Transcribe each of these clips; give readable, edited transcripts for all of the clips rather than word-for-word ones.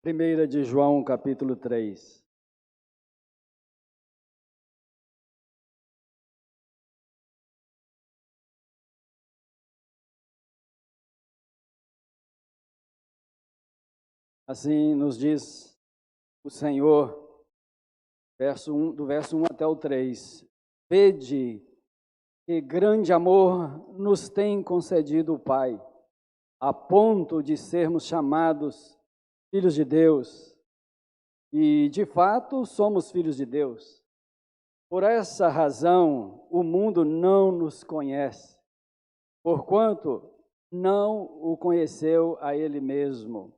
Primeira de João, capítulo 3. Assim nos diz o Senhor, do verso 1 até o 3. Vede que grande amor nos tem concedido o Pai, a ponto de sermos chamados filhos de Deus. E, de fato, somos filhos de Deus. Por essa razão, o mundo não nos conhece, porquanto não o conheceu a Ele mesmo.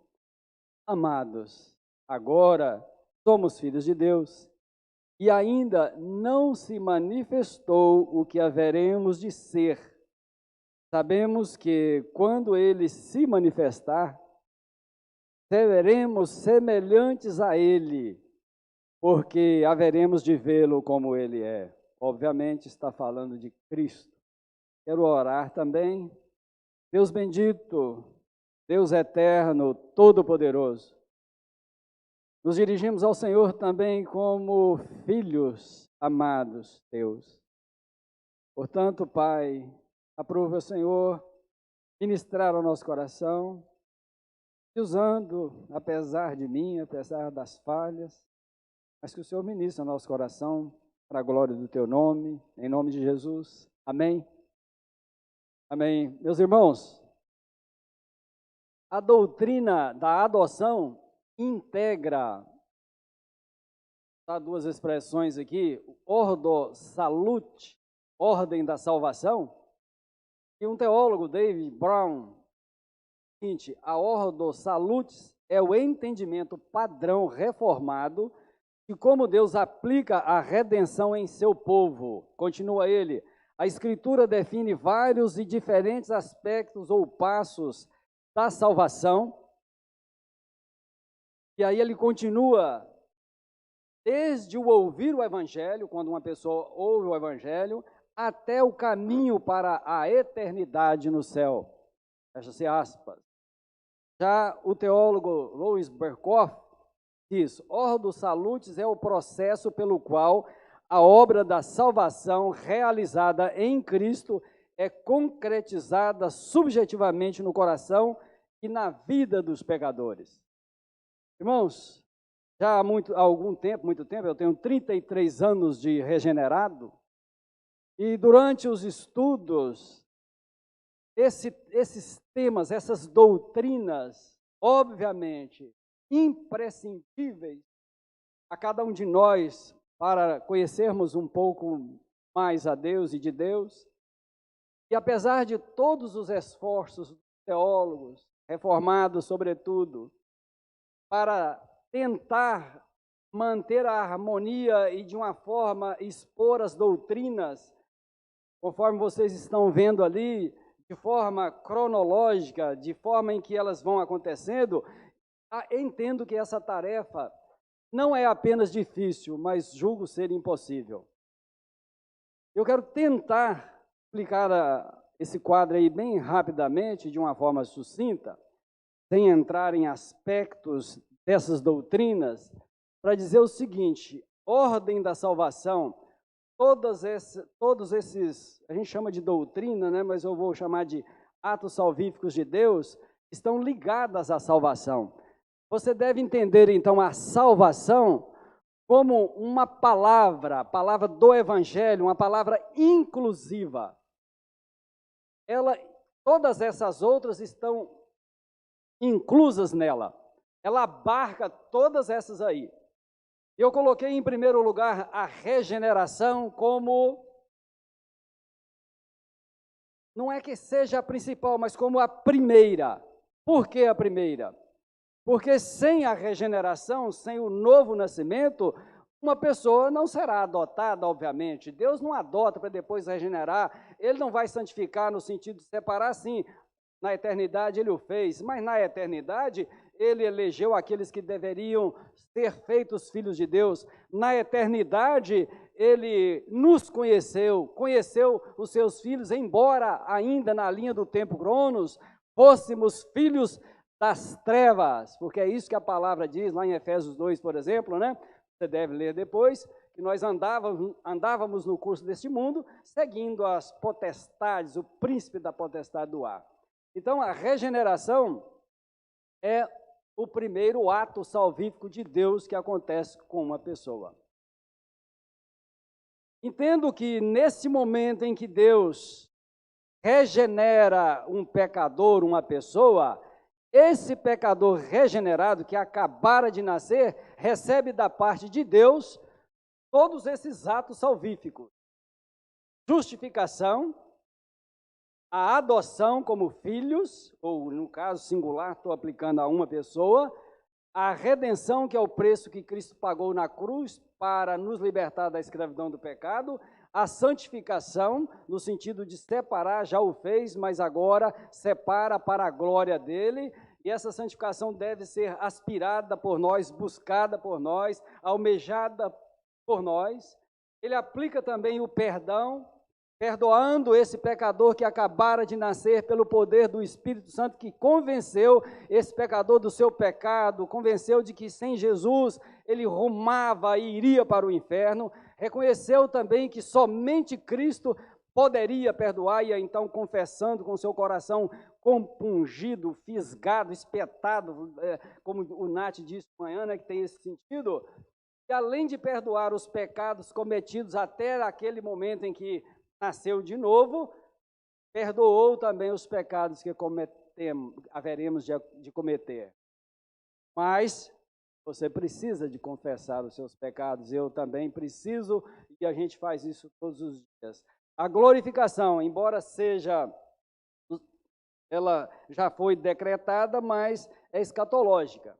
Amados, agora somos filhos de Deus, e ainda não se manifestou o que haveremos de ser. Sabemos que, quando Ele se manifestar, seremos semelhantes a Ele, porque haveremos de vê-lo como Ele é. Obviamente está falando de Cristo. Quero orar também. Deus bendito, Deus eterno, todo-poderoso, nos dirigimos ao Senhor também como filhos amados, Deus. Portanto, Pai, aprove o Senhor ministrar ao nosso coração, te usando, apesar de mim, apesar das falhas, mas que o Senhor ministre ao nosso coração para a glória do Teu nome, em nome de Jesus. Amém? Amém. Meus irmãos, a doutrina da adoção integra, duas expressões aqui, ordo salute, ordem da salvação, e um teólogo, David Brown, seguinte: a ordo salutis é o entendimento padrão reformado de como Deus aplica a redenção em seu povo. Continua ele: a Escritura define vários e diferentes aspectos ou passos da salvação. E aí ele continua, desde o ouvir o Evangelho, quando uma pessoa ouve o Evangelho, até o caminho para a eternidade no céu. Fecha-se aspas. Já o teólogo Louis Berkhoff diz: ordo salutis é o processo pelo qual a obra da salvação realizada em Cristo é concretizada subjetivamente no coração e na vida dos pecadores. Irmãos, já há muito tempo, eu tenho 33 anos de regenerado, e durante os estudos, esses temas, essas doutrinas, obviamente, imprescindíveis a cada um de nós para conhecermos um pouco mais a Deus e de Deus, e apesar de todos os esforços dos teólogos, reformados sobretudo, para tentar manter a harmonia e de uma forma expor as doutrinas, conforme vocês estão vendo ali, de forma cronológica, de forma em que elas vão acontecendo, entendo que essa tarefa não é apenas difícil, mas julgo ser impossível. Eu quero tentar explicar esse quadro aí bem rapidamente, de uma forma sucinta, sem entrar em aspectos dessas doutrinas, para dizer o seguinte: ordem da salvação, todos esses, a gente chama de doutrina, né, mas eu vou chamar de atos salvíficos de Deus, estão ligadas à salvação. Você deve entender, então, a salvação como uma palavra, a palavra do Evangelho, uma palavra inclusiva. Todas essas outras estão inclusas nela. Ela abarca todas essas aí. Eu coloquei em primeiro lugar a regeneração como, não é que seja a principal, mas como a primeira. Por que a primeira? Porque sem a regeneração, sem o novo nascimento, uma pessoa não será adotada, obviamente. Deus não adota para depois regenerar. Ele não vai santificar no sentido de separar, sim. Na eternidade ele o fez, mas na eternidade ele elegeu aqueles que deveriam ser feitos filhos de Deus. Na eternidade ele nos conheceu os seus filhos, embora ainda na linha do tempo Cronos fôssemos filhos das trevas, porque é isso que a palavra diz lá em Efésios 2, por exemplo, né? Você deve ler depois, que nós andávamos no curso deste mundo, seguindo as potestades, o príncipe da potestade do ar. Então, a regeneração é o primeiro ato salvífico de Deus que acontece com uma pessoa. Entendo que nesse momento em que Deus regenera um pecador, uma pessoa, esse pecador regenerado que acabara de nascer, recebe da parte de Deus todos esses atos salvíficos. Justificação, a adoção como filhos, ou no caso singular, estou aplicando a uma pessoa, a redenção, que é o preço que Cristo pagou na cruz para nos libertar da escravidão do pecado, a santificação, no sentido de separar, já o fez, mas agora separa para a glória dele, e essa santificação deve ser aspirada por nós, buscada por nós, almejada por nós. Ele aplica também o perdão, perdoando esse pecador que acabara de nascer pelo poder do Espírito Santo, que convenceu esse pecador do seu pecado, convenceu de que sem Jesus ele rumava e iria para o inferno, reconheceu também que somente Cristo poderia perdoar, e então confessando com seu coração compungido, fisgado, espetado, como o Nath disse amanhã, né, que tem esse sentido, que além de perdoar os pecados cometidos até aquele momento em que nasceu de novo, perdoou também os pecados que haveremos de cometer. Mas você precisa de confessar os seus pecados, eu também preciso, e a gente faz isso todos os dias. A glorificação, embora ela já foi decretada, mas é escatológica.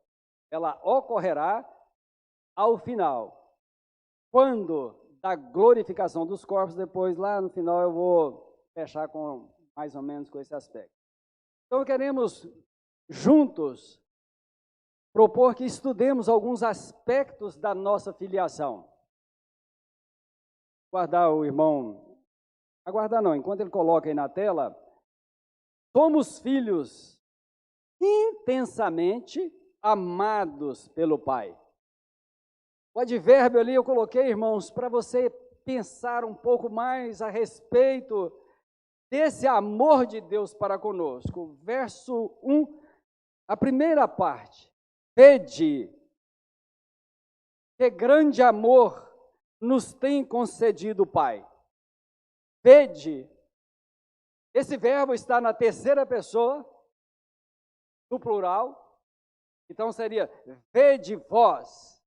Ela ocorrerá ao final, quando da glorificação dos corpos, depois lá no final eu vou fechar com mais ou menos com esse aspecto. Então queremos juntos propor que estudemos alguns aspectos da nossa filiação. Aguardar o irmão, aguardar não, enquanto ele coloca aí na tela, somos filhos intensamente amados pelo Pai. O advérbio ali eu coloquei, irmãos, para você pensar um pouco mais a respeito desse amor de Deus para conosco. Verso 1, a primeira parte. Vede que grande amor nos tem concedido o Pai. Vede. Esse verbo está na terceira pessoa, do plural. Então seria, vede vós.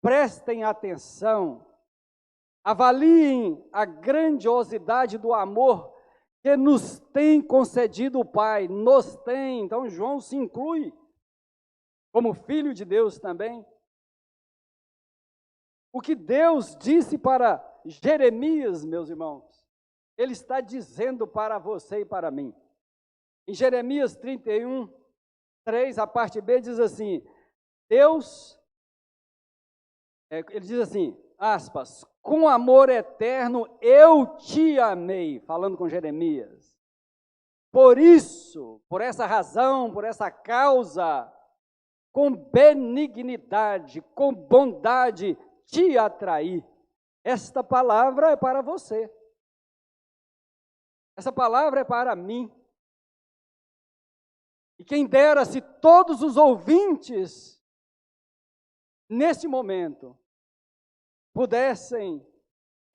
Prestem atenção, avaliem a grandiosidade do amor que nos tem concedido o Pai, nos tem. Então João se inclui como filho de Deus também. O que Deus disse para Jeremias, meus irmãos, Ele está dizendo para você e para mim. Em Jeremias 31, 3, a parte B diz assim, ele diz assim, aspas, com amor eterno eu te amei, falando com Jeremias. Por isso, por essa razão, por essa causa, com benignidade, com bondade te atraí. Esta palavra é para você. Essa palavra é para mim. E quem dera se todos os ouvintes, neste momento, pudessem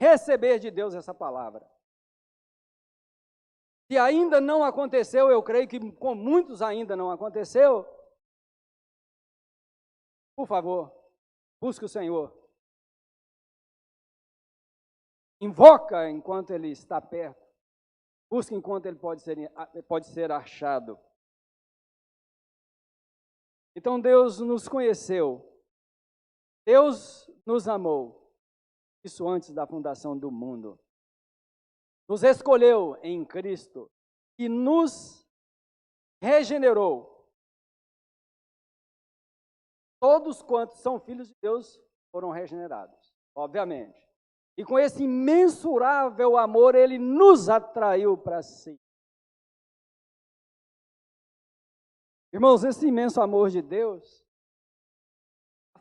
receber de Deus essa palavra. Se ainda não aconteceu, eu creio que com muitos ainda não aconteceu, por favor, busque o Senhor. Invoca enquanto Ele está perto. Busque enquanto Ele pode ser achado. Então Deus nos conheceu. Deus nos amou. Isso antes da fundação do mundo. Nos escolheu em Cristo e nos regenerou. Todos quantos são filhos de Deus foram regenerados, obviamente. E com esse imensurável amor, Ele nos atraiu para si. Irmãos, esse imenso amor de Deus,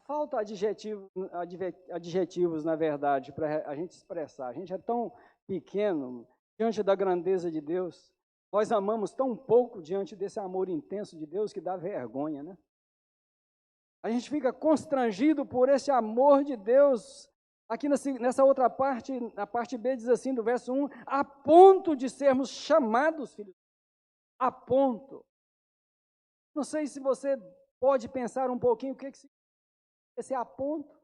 falta adjetivos, na verdade, para a gente expressar. A gente é tão pequeno diante da grandeza de Deus. Nós amamos tão pouco diante desse amor intenso de Deus que dá vergonha, né? A gente fica constrangido por esse amor de Deus. Aqui nessa outra parte, na parte B, diz assim, do verso 1, a ponto de sermos chamados filhos. A ponto. Não sei se você pode pensar um pouquinho o que significa esse a ponto.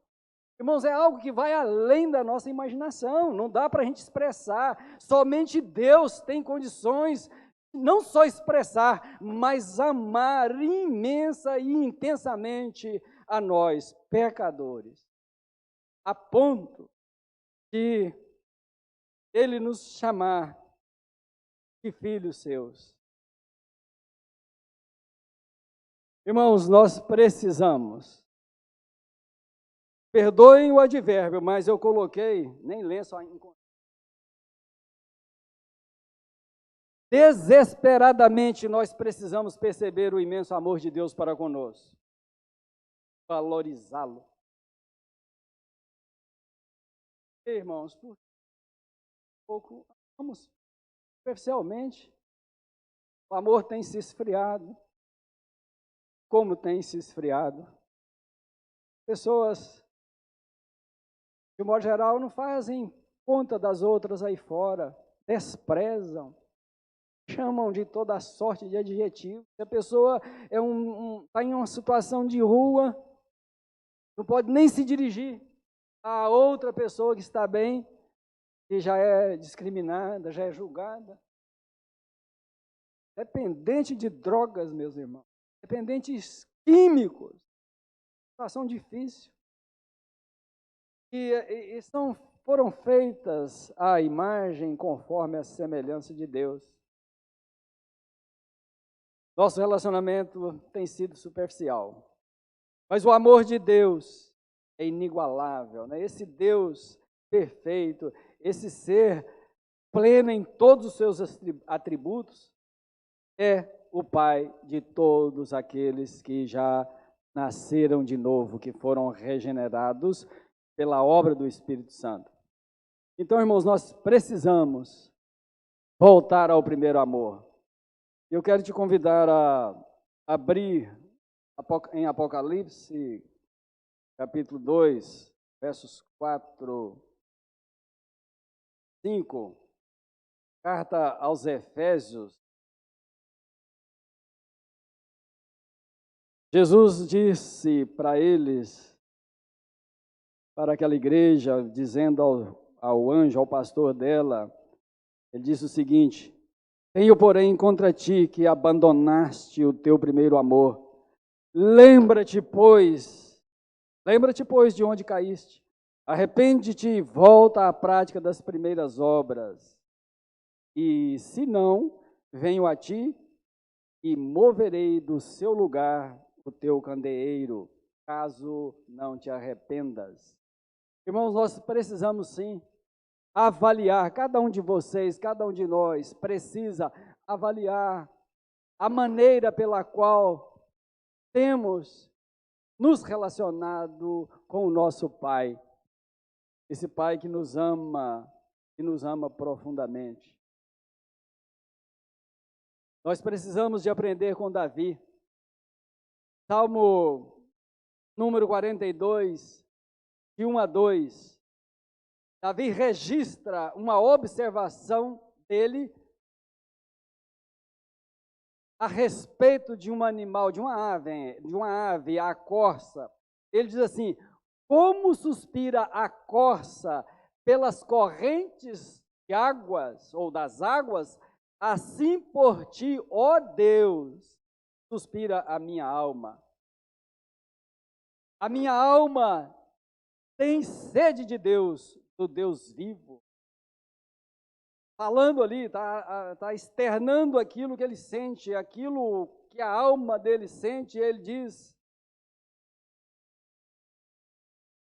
Irmãos, é algo que vai além da nossa imaginação, não dá para a gente expressar. Somente Deus tem condições, não só expressar, mas amar imensa e intensamente a nós, pecadores. A ponto de Ele nos chamar de filhos seus. Irmãos, nós precisamos. Perdoem o advérbio, mas eu coloquei, nem lenço ainda. Desesperadamente nós precisamos perceber o imenso amor de Deus para conosco. Valorizá-lo. Irmãos, por pouco, vamos superficialmente. O amor tem se esfriado. Como tem se esfriado? Pessoas, de modo geral, não fazem conta das outras aí fora, desprezam, chamam de toda sorte de adjetivos. Se a pessoa está em uma situação de rua, não pode nem se dirigir a outra pessoa que está bem, que já é discriminada, já é julgada. Dependente de drogas, meus irmãos, dependentes químicos, situação difícil. E foram feitas à imagem conforme a semelhança de Deus. Nosso relacionamento tem sido superficial, mas o amor de Deus é inigualável, né? Esse Deus perfeito, esse ser pleno em todos os seus atributos, é o Pai de todos aqueles que já nasceram de novo, que foram regenerados pela obra do Espírito Santo. Então, irmãos, nós precisamos voltar ao primeiro amor. Eu quero te convidar a abrir em Apocalipse, capítulo 2, versos 4, 5, carta aos Efésios. Jesus disse para eles, para aquela igreja, dizendo ao anjo, ao pastor dela, ele disse o seguinte: tenho, porém, contra ti que abandonaste o teu primeiro amor. Lembra-te, pois, de onde caíste. Arrepende-te e volta à prática das primeiras obras. E, se não, venho a ti e moverei do seu lugar o teu candeeiro, caso não te arrependas. Irmãos, nós precisamos sim avaliar, cada um de vocês, cada um de nós precisa avaliar a maneira pela qual temos nos relacionado com o nosso Pai. Esse Pai que nos ama profundamente. Nós precisamos de aprender com Davi. Salmo número 42, de 1 a 2. Davi registra uma observação dele a respeito de um animal, de uma ave, a corça. Ele diz assim: como suspira a corça pelas correntes de águas, ou das águas, assim por ti, ó Deus, suspira a minha alma. A minha alma tem sede de Deus, do Deus vivo. Falando ali, está externando aquilo que ele sente, aquilo que a alma dele sente, e ele diz: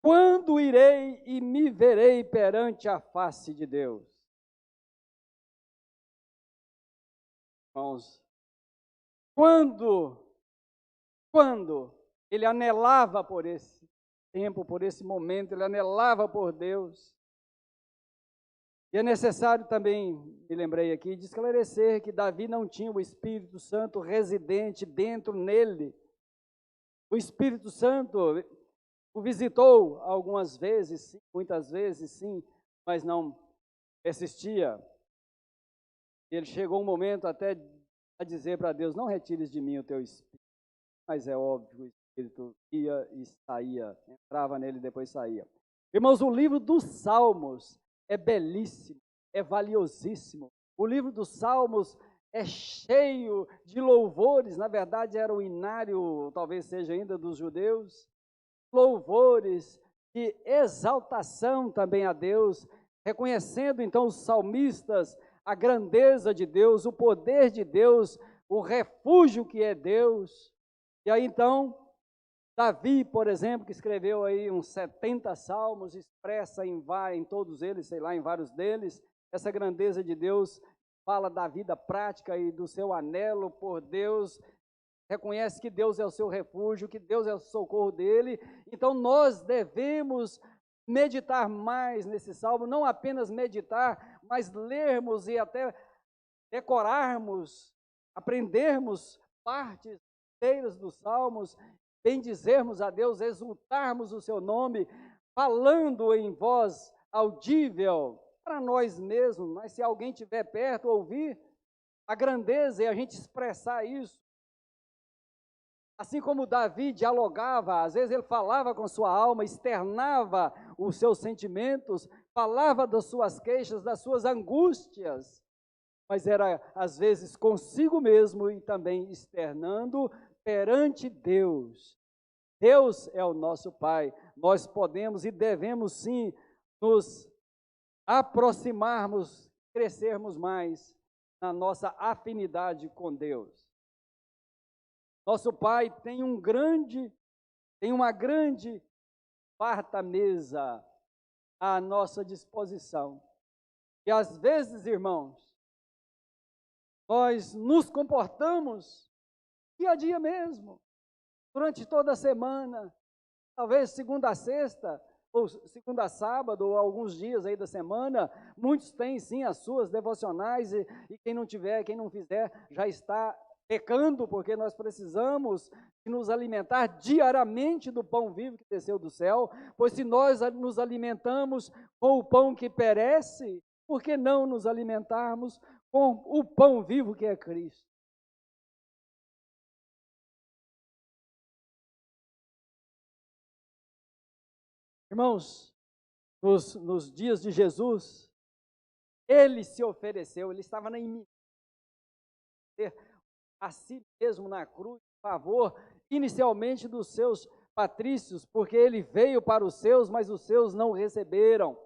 quando irei e me verei perante a face de Deus? Irmãos, quando quando ele anelava por esse tempo, por esse momento, ele anelava por Deus. E é necessário também, me lembrei aqui, de esclarecer que Davi não tinha o Espírito Santo residente dentro nele. O Espírito Santo o visitou algumas vezes, sim, muitas vezes, sim, mas não persistia. Ele chegou um momento até a dizer para Deus: não retires de mim o teu Espírito. Mas é óbvio, o Espírito ia e saía, entrava nele e depois saía. Irmãos, o livro dos Salmos é belíssimo, é valiosíssimo. O livro dos Salmos é cheio de louvores, na verdade era o inário, talvez seja ainda dos judeus, louvores de exaltação também a Deus, reconhecendo então os salmistas a grandeza de Deus, o poder de Deus, o refúgio que é Deus. E aí então, Davi, por exemplo, que escreveu aí uns 70 salmos, expressa em todos eles, sei lá, em vários deles, essa grandeza de Deus, fala da vida prática e do seu anelo por Deus, reconhece que Deus é o seu refúgio, que Deus é o socorro dele. Então nós devemos meditar mais nesse salmo, não apenas meditar, mas lermos e até decorarmos, aprendermos partes inteiras dos salmos, bendizermos a Deus, exultarmos o seu nome, falando em voz audível para nós mesmos, mas se alguém estiver perto, ouvir a grandeza e a gente expressar isso. Assim como Davi dialogava, às vezes ele falava com sua alma, externava os seus sentimentos, falava das suas queixas, das suas angústias, mas era às vezes consigo mesmo e também externando perante Deus. Deus é o nosso Pai, nós podemos e devemos sim nos aproximarmos, crescermos mais na nossa afinidade com Deus. Nosso Pai tem uma grande farta mesa à nossa disposição. E às vezes, irmãos, nós nos comportamos dia a dia mesmo, durante toda a semana, talvez segunda a sexta, ou segunda a sábado, ou alguns dias aí da semana, muitos têm sim as suas devocionais, e quem não tiver, quem não fizer, já está pecando, porque nós precisamos nos alimentar diariamente do pão vivo que desceu do céu, pois se nós nos alimentamos com o pão que perece, por que não nos alimentarmos com o pão vivo que é Cristo? Irmãos, nos dias de Jesus, ele se ofereceu, ele estava na iminência a si mesmo na cruz, em favor inicialmente dos seus patrícios, porque ele veio para os seus, mas os seus não receberam.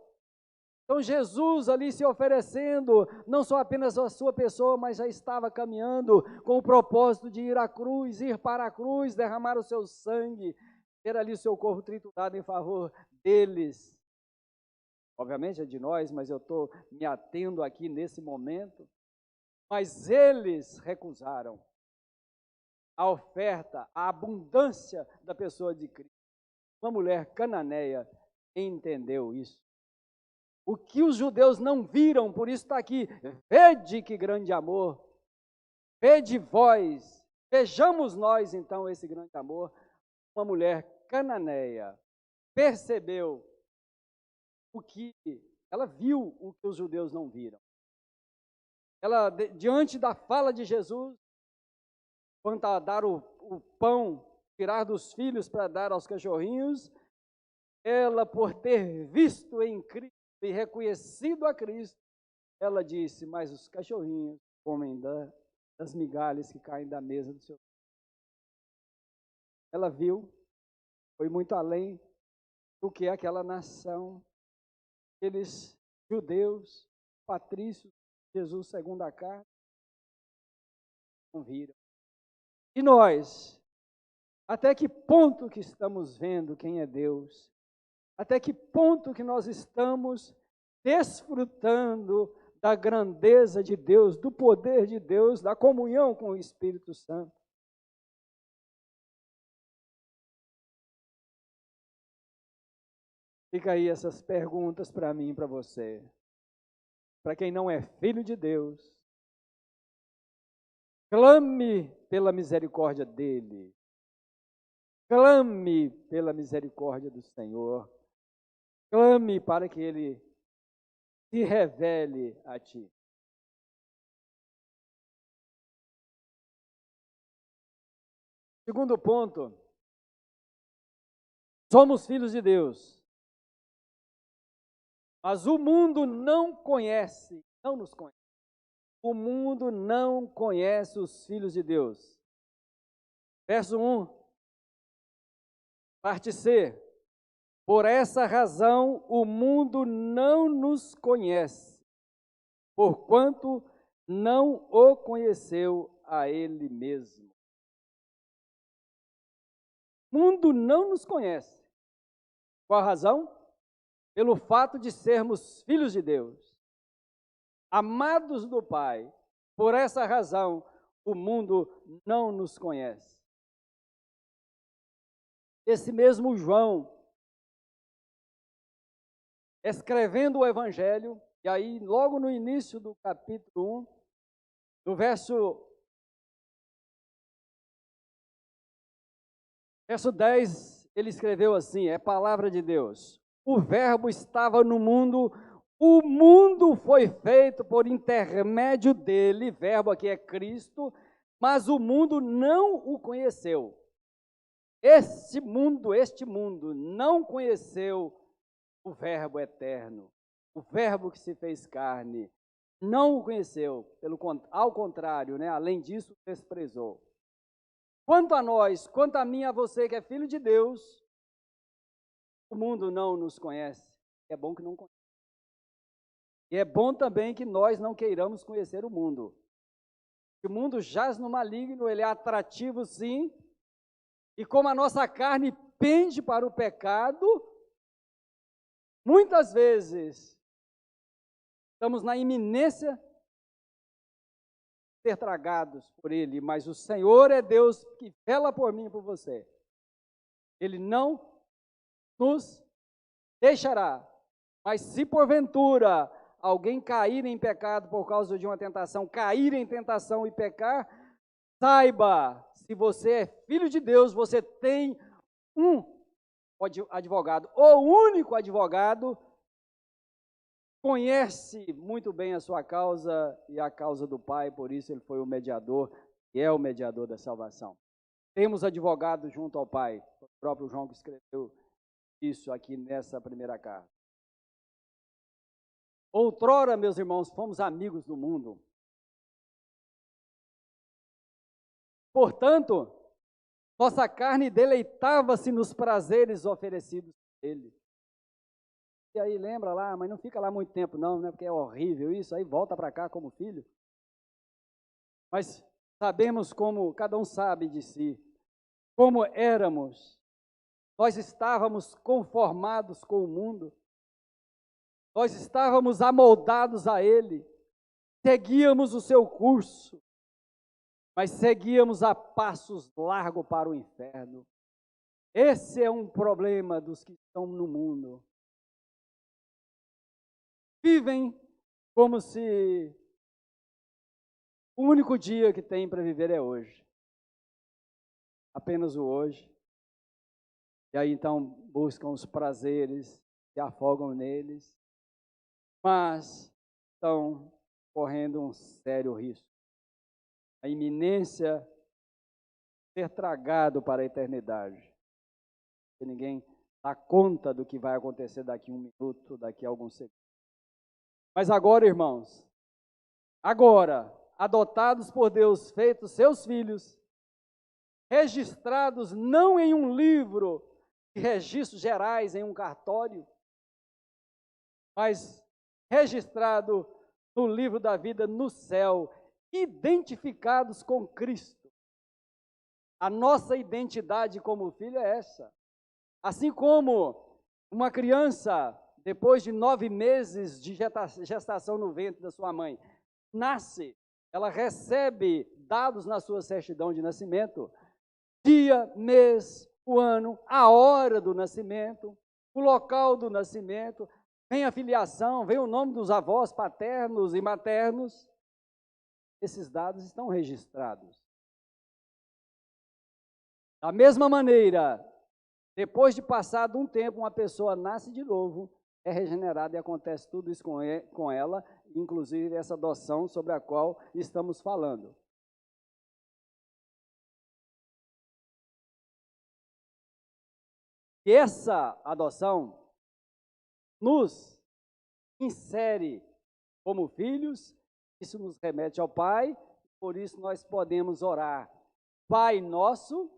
Então Jesus ali se oferecendo, não só apenas a sua pessoa, mas já estava caminhando com o propósito de ir à cruz, ir para a cruz, derramar o seu sangue, ter ali o seu corpo triturado em favor deles. Obviamente é de nós, mas eu estou me atendo aqui nesse momento. Mas eles recusaram a oferta, a abundância da pessoa de Cristo. Uma mulher cananeia entendeu isso. O que os judeus não viram, por isso está aqui, vede que grande amor, vede vós, vejamos nós então esse grande amor. Uma mulher cananeia percebeu ela viu o que os judeus não viram. Ela, diante da fala de Jesus, quanto a dar o pão, tirar dos filhos para dar aos cachorrinhos, ela, por ter visto em Cristo e reconhecido a Cristo, ela disse: mas os cachorrinhos comem das migalhas que caem da mesa do seu. Ela viu, foi muito além do que aquela nação, aqueles judeus, patrícios, Jesus segundo a carne, não viram. E nós, até que ponto que estamos vendo quem é Deus? Até que ponto que nós estamos desfrutando da grandeza de Deus, do poder de Deus, da comunhão com o Espírito Santo? Fica aí essas perguntas para mim e para você. Para quem não é filho de Deus, clame pela misericórdia dele. Clame pela misericórdia do Senhor. Clame para que ele se revele a ti. Segundo ponto, somos filhos de Deus, mas o mundo não conhece, não nos conhece. O mundo não conhece os filhos de Deus. Verso 1, parte C. Por essa razão o mundo não nos conhece, porquanto não o conheceu a ele mesmo. O mundo não nos conhece. Qual a razão? Pelo fato de sermos filhos de Deus, amados do Pai. Por essa razão, o mundo não nos conhece. Esse mesmo João, escrevendo o Evangelho, e aí logo no início do capítulo 1, no verso 10, ele escreveu assim, é palavra de Deus. O verbo estava no mundo, o mundo foi feito por intermédio dele, verbo aqui é Cristo, mas o mundo não o conheceu. Este mundo não conheceu o verbo eterno, o verbo que se fez carne, não o conheceu, ao contrário, né? Além disso, desprezou. Quanto a nós, quanto a mim e a você que é filho de Deus, o mundo não nos conhece. É bom que não conheça. E é bom também que nós não queiramos conhecer o mundo. O mundo jaz no maligno, ele é atrativo sim, e como a nossa carne pende para o pecado, muitas vezes estamos na iminência de ser tragados por ele, mas o Senhor é Deus que vela por mim e por você. Ele não nos deixará, mas se porventura alguém cair em pecado por causa de uma tentação, cair em tentação e pecar, saiba, se você é filho de Deus, você tem um advogado, o único advogado, conhece muito bem a sua causa e a causa do Pai, por isso ele foi o mediador, e é o mediador da salvação. Temos advogado junto ao Pai, o próprio João que escreveu isso aqui nessa primeira carta. Outrora, meus irmãos, fomos amigos do mundo. Portanto, nossa carne deleitava-se nos prazeres oferecidos por ele. E aí lembra lá, mas não fica lá muito tempo não, né? Porque é horrível isso, aí volta para cá como filho. Mas sabemos como, cada um sabe de si, como éramos. Nós estávamos conformados com o mundo. Nós estávamos amoldados a ele. Seguíamos o seu curso, mas seguíamos a passos largos para o inferno. Esse é um problema dos que estão no mundo. Vivem como se o único dia que tem para viver é hoje. Apenas o hoje. E aí então buscam os prazeres, se afogam neles, mas estão correndo um sério risco. A iminência de ser tragado para a eternidade. Que ninguém dá conta do que vai acontecer daqui a um minuto, daqui a alguns segundos. Mas agora, irmãos, agora, adotados por Deus, feitos seus filhos, registrados não em um livro de registros gerais, em um cartório, mas registrado no livro da vida no céu, identificados com Cristo. A nossa identidade como filho é essa. Assim como uma criança, depois de 9 meses de gestação no ventre da sua mãe, nasce, ela recebe dados na sua certidão de nascimento, dia, mês, o ano, a hora do nascimento, o local do nascimento, vem a filiação, vem o nome dos avós paternos e maternos. Esses dados estão registrados. Da mesma maneira, depois de passado um tempo, uma pessoa nasce de novo, é regenerada e acontece tudo isso com ela, inclusive essa adoção sobre a qual estamos falando. E essa adoção nos insere como filhos, isso nos remete ao Pai, por isso nós podemos orar: Pai nosso,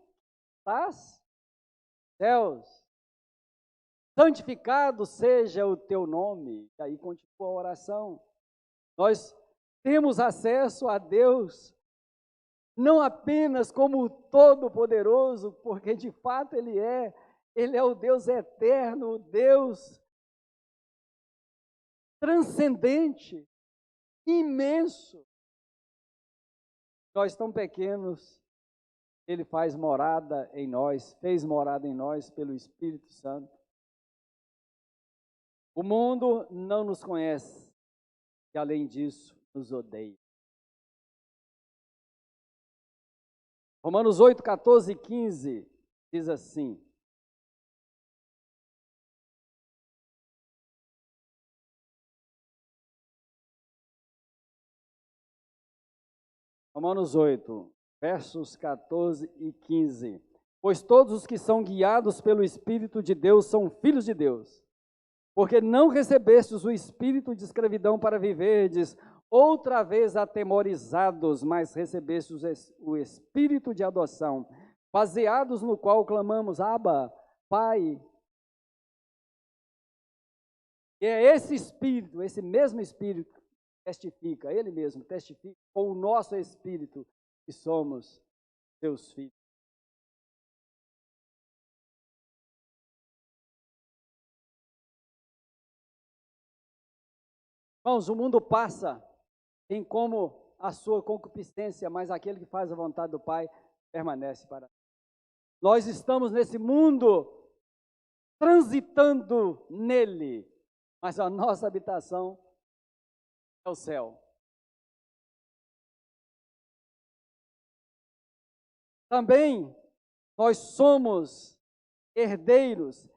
estás nos céus, santificado seja o teu nome. E aí continua a oração. Nós temos acesso a Deus, não apenas como Todo-Poderoso, porque de fato Ele é o Deus eterno, o Deus transcendente, imenso. Nós tão pequenos, Ele faz morada em nós, fez morada em nós pelo Espírito Santo. O mundo não nos conhece e, além disso, nos odeia. Romanos 8, 14 e 15 diz assim: Romanos 8, versos 14 e 15. Pois todos os que são guiados pelo Espírito de Deus são filhos de Deus. Porque não recebestes o espírito de escravidão para viverdes outra vez atemorizados, mas recebestes o espírito de adoção, baseados no qual clamamos: Abba, Pai. E é esse espírito, esse mesmo espírito, testifica, ele mesmo testifica com o nosso espírito que somos seus filhos. Irmãos, o mundo passa em como a sua concupiscência, mas aquele que faz a vontade do Pai permanece para sempre. Nós estamos nesse mundo transitando nele, mas a nossa habitação é o céu. Também nós somos herdeiros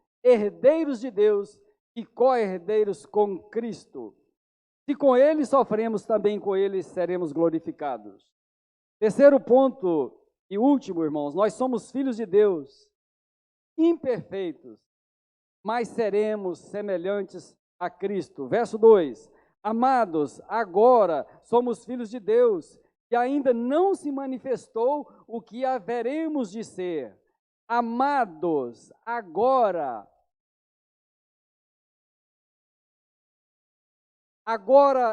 de Deus e co-herdeiros com Cristo. Se com Ele sofremos, também com Ele seremos glorificados. Terceiro ponto e último, irmãos, nós somos filhos de Deus, imperfeitos, mas seremos semelhantes a Cristo. Verso 2: Amados, agora somos filhos de Deus, e ainda não se manifestou o que haveremos de ser. Amados, agora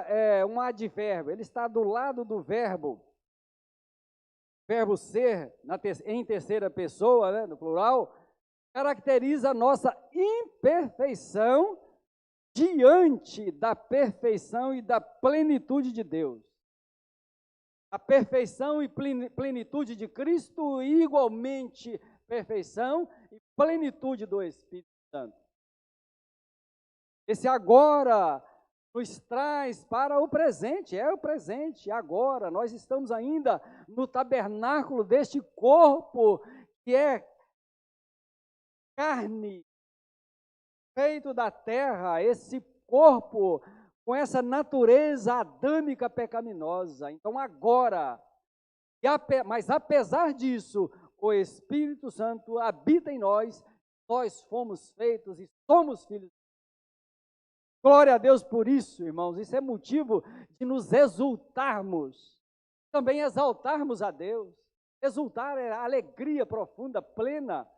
é um advérbio, ele está do lado do verbo ser, em terceira pessoa, né, no plural, caracteriza a nossa imperfeição diante da perfeição e da plenitude de Deus. A perfeição e plenitude de Cristo, e igualmente perfeição e plenitude do Espírito Santo. Esse agora nos traz para o presente, é o presente, agora. Nós estamos ainda no tabernáculo deste corpo que é carne, feito da terra, esse corpo com essa natureza adâmica pecaminosa. Então agora, mas apesar disso, o Espírito Santo habita em nós, nós fomos feitos e somos filhos. Glória a Deus por isso, irmãos. Isso é motivo de nos exultarmos, também exaltarmos a Deus. Exultar é alegria profunda, plena.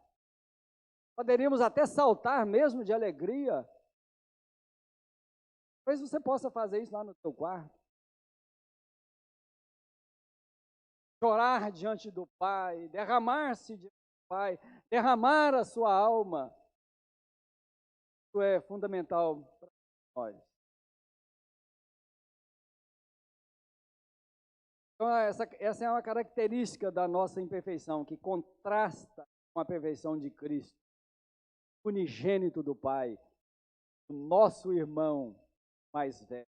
Poderíamos até saltar mesmo de alegria. Talvez você possa fazer isso lá no seu quarto. Chorar diante do Pai, derramar-se diante do Pai, derramar a sua alma. Isso é fundamental para nós. Então, essa é uma característica da nossa imperfeição, que contrasta com a perfeição de Cristo. unigênito do Pai, o nosso irmão mais velho.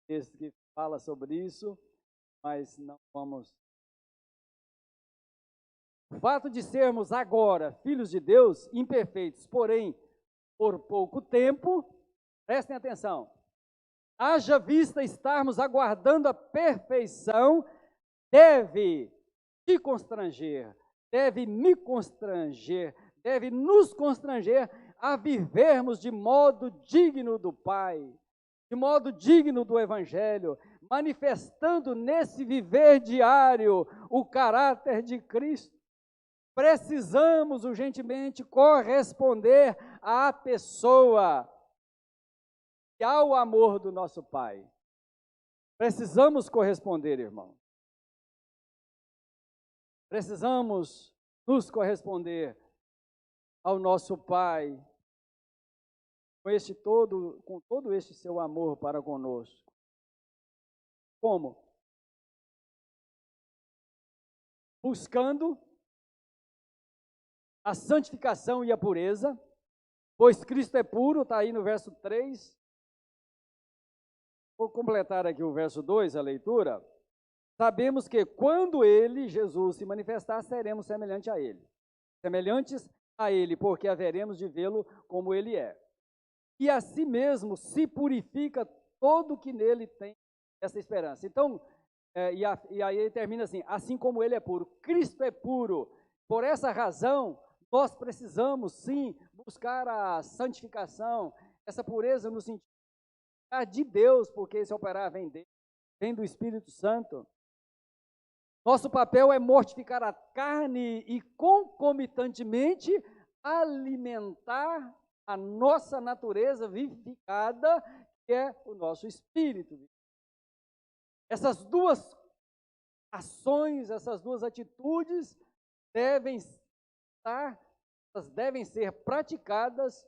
Texto que fala sobre isso, mas não vamos. O fato de sermos agora filhos de Deus, imperfeitos, porém, por pouco tempo, prestem atenção, haja vista estarmos aguardando a perfeição, deve te constranger, deve me constranger, deve nos constranger a vivermos de modo digno do Pai, de modo digno do Evangelho, manifestando nesse viver diário o caráter de Cristo. Precisamos urgentemente corresponder à pessoa e ao amor do nosso Pai. Precisamos corresponder, irmão. Precisamos nos corresponder ao nosso Pai com todo este seu amor para conosco. Como? Buscando a santificação e a pureza, pois Cristo é puro, está aí no verso 3. Vou completar aqui o verso 2, a leitura. Sabemos que quando Ele, Jesus, se manifestar, seremos semelhantes a Ele, porque haveremos de vê-lo como Ele é. E a si mesmo se purifica todo que nele tem essa esperança. Então, e aí ele termina assim como Ele é puro, Cristo é puro. Por essa razão, nós precisamos, sim, buscar a santificação, essa pureza no sentido de Deus, porque esse operar vem dele, vem do Espírito Santo. Nosso papel é mortificar a carne e, concomitantemente, alimentar a nossa natureza vivificada, que é o nosso espírito. Essas duas ações, essas duas atitudes devem ser praticadas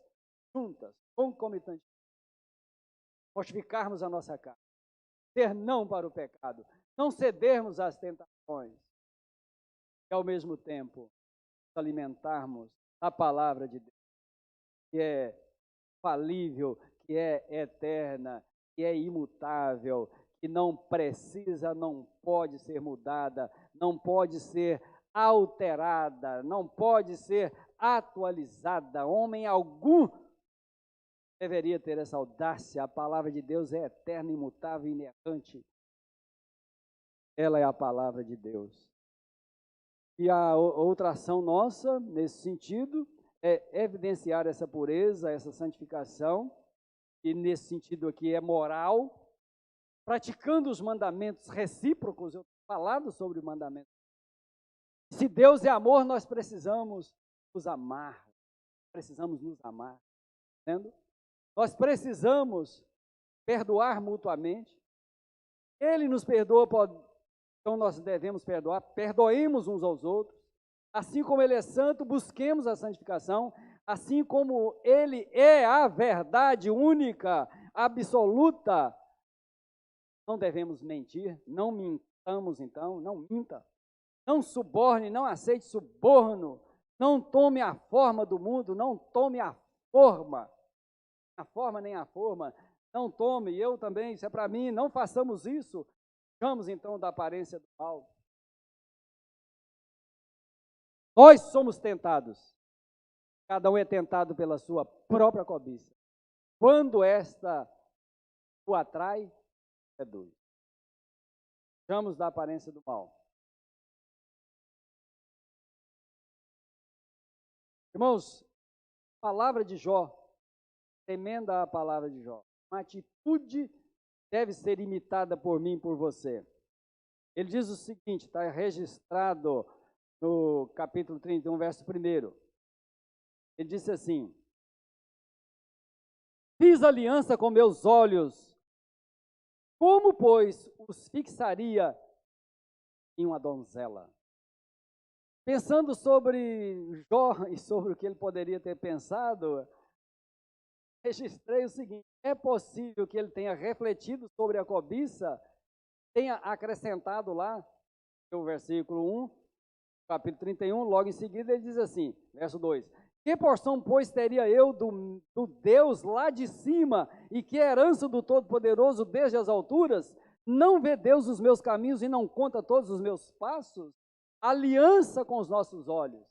juntas, concomitantemente. Mortificarmos a nossa carne, ter não para o pecado, não cedermos às tentações, e ao mesmo tempo alimentarmos a palavra de Deus, que é falível, que é eterna, que é imutável, que não precisa, não pode ser mudada, não pode ser alterada, não pode ser atualizada. Homem algum deveria ter essa audácia. A palavra de Deus é eterna, imutável e inerrante. Ela é a palavra de Deus. E a outra ação nossa, nesse sentido, é evidenciar essa pureza, essa santificação, e nesse sentido aqui é moral, praticando os mandamentos recíprocos. Eu tenho falado sobre o mandamento. Se Deus é amor, nós precisamos nos amar. Entendendo? Nós precisamos perdoar mutuamente. Ele nos perdoa, então nós devemos perdoar. Perdoemos uns aos outros. Assim como Ele é santo, busquemos a santificação. Assim como Ele é a verdade única, absoluta, não devemos mentir. Não mintamos, então, não minta. Não suborne, não aceite suborno. Não tome a forma do mundo, não tome a forma nem a forma, não tome, eu também, isso é para mim, não façamos isso. Ficamos então da aparência do mal. Nós somos tentados, cada um é tentado pela sua própria cobiça. Quando esta o atrai, é doido. Ficamos da aparência do mal. Irmãos, a palavra de Jó, tremenda a palavra de Jó. Uma atitude deve ser imitada por mim e por você. Ele diz o seguinte, está registrado no capítulo 31, verso 1. Ele disse assim: fiz aliança com meus olhos, como, pois, os fixaria em uma donzela? Pensando sobre Jó e sobre o que ele poderia ter pensado, registrei o seguinte: é possível que ele tenha refletido sobre a cobiça, tenha acrescentado lá, no versículo 1, capítulo 31, logo em seguida ele diz assim, verso 2, Que porção, pois, teria eu do Deus lá de cima, e que herança do Todo-Poderoso desde as alturas? Não vê Deus os meus caminhos e não conta todos os meus passos? Aliança com os nossos olhos.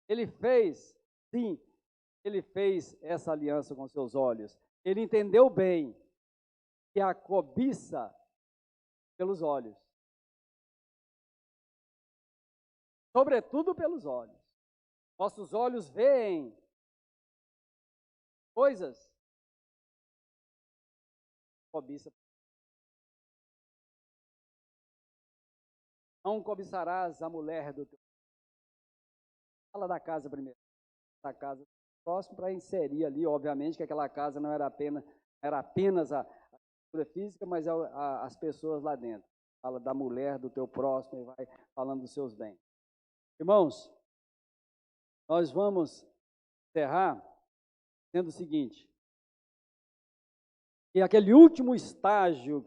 Ele fez, sim, ele fez essa aliança com seus olhos. Ele entendeu bem que a cobiça pelos olhos, sobretudo pelos olhos. Nossos olhos veem coisas, cobiça. Não cobiçarás a mulher do teu. Fala da casa primeiro. Da casa próximo, para inserir ali, obviamente, que aquela casa não era apenas a estrutura física, mas as pessoas lá dentro. Fala da mulher do teu próximo e vai falando dos seus bens. Irmãos, nós vamos encerrar sendo o seguinte, e aquele último estágio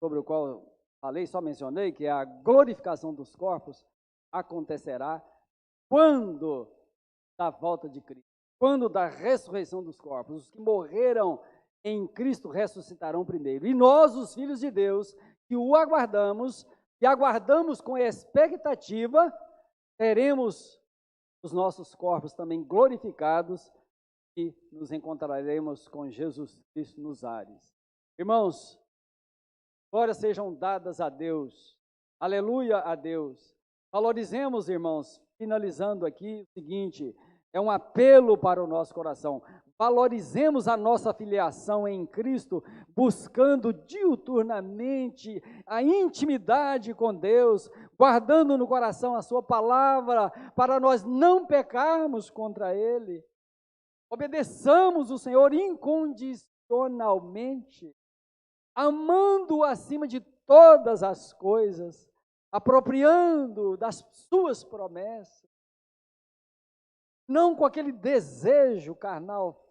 sobre o qual falei, só mencionei, que é a glorificação dos corpos, acontecerá quando da volta de Cristo, quando da ressurreição dos corpos. Os que morreram em Cristo ressuscitarão primeiro. E nós, os filhos de Deus, que o aguardamos, que aguardamos com expectativa, teremos os nossos corpos também glorificados e nos encontraremos com Jesus Cristo nos ares. Irmãos, glórias sejam dadas a Deus, aleluia a Deus. Valorizemos, irmãos, finalizando aqui o seguinte, é um apelo para o nosso coração. Valorizemos a nossa filiação em Cristo, buscando diuturnamente a intimidade com Deus, guardando no coração a sua palavra, para nós não pecarmos contra Ele. Obedeçamos o Senhor incondicionalmente, amando-o acima de todas as coisas, apropriando das suas promessas, não com aquele desejo carnal,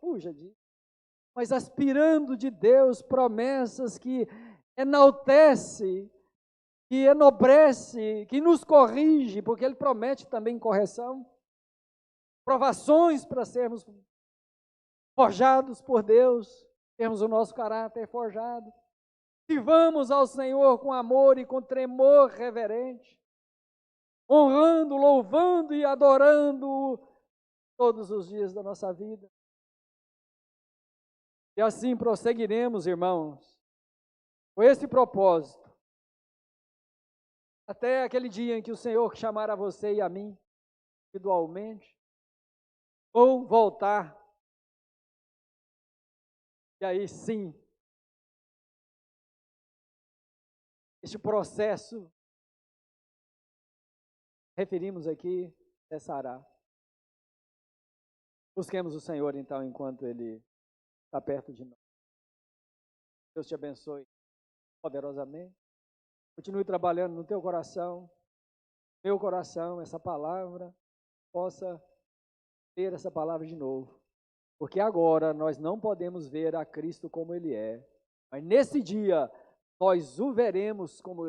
fuja disso, mas aspirando de Deus promessas que enaltece, que enobrece, que nos corrige, porque Ele promete também correção, provações para sermos forjados por Deus, termos o nosso caráter forjado. Sirvamos ao Senhor com amor e com tremor reverente, honrando, louvando e adorando todos os dias da nossa vida. E assim prosseguiremos, irmãos, com esse propósito, até aquele dia em que o Senhor chamar a você e a mim, individualmente, ou voltar, e aí sim, este processo, referimos aqui, cessará. Busquemos o Senhor, então, enquanto Ele está perto de nós. Deus te abençoe poderosamente. Continue trabalhando no teu coração, meu coração, essa palavra, possa ter essa palavra de novo. Porque agora nós não podemos ver a Cristo como Ele é, mas nesse dia nós o veremos como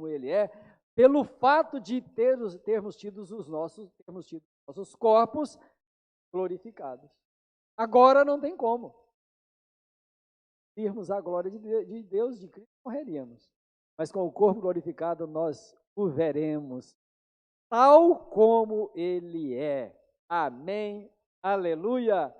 Ele é, pelo fato de termos tido os nossos corpos glorificados. Agora não tem como. Virmos a glória de Deus, de Cristo, morreríamos. Mas com o corpo glorificado nós o veremos tal como Ele é. Amém. Aleluia.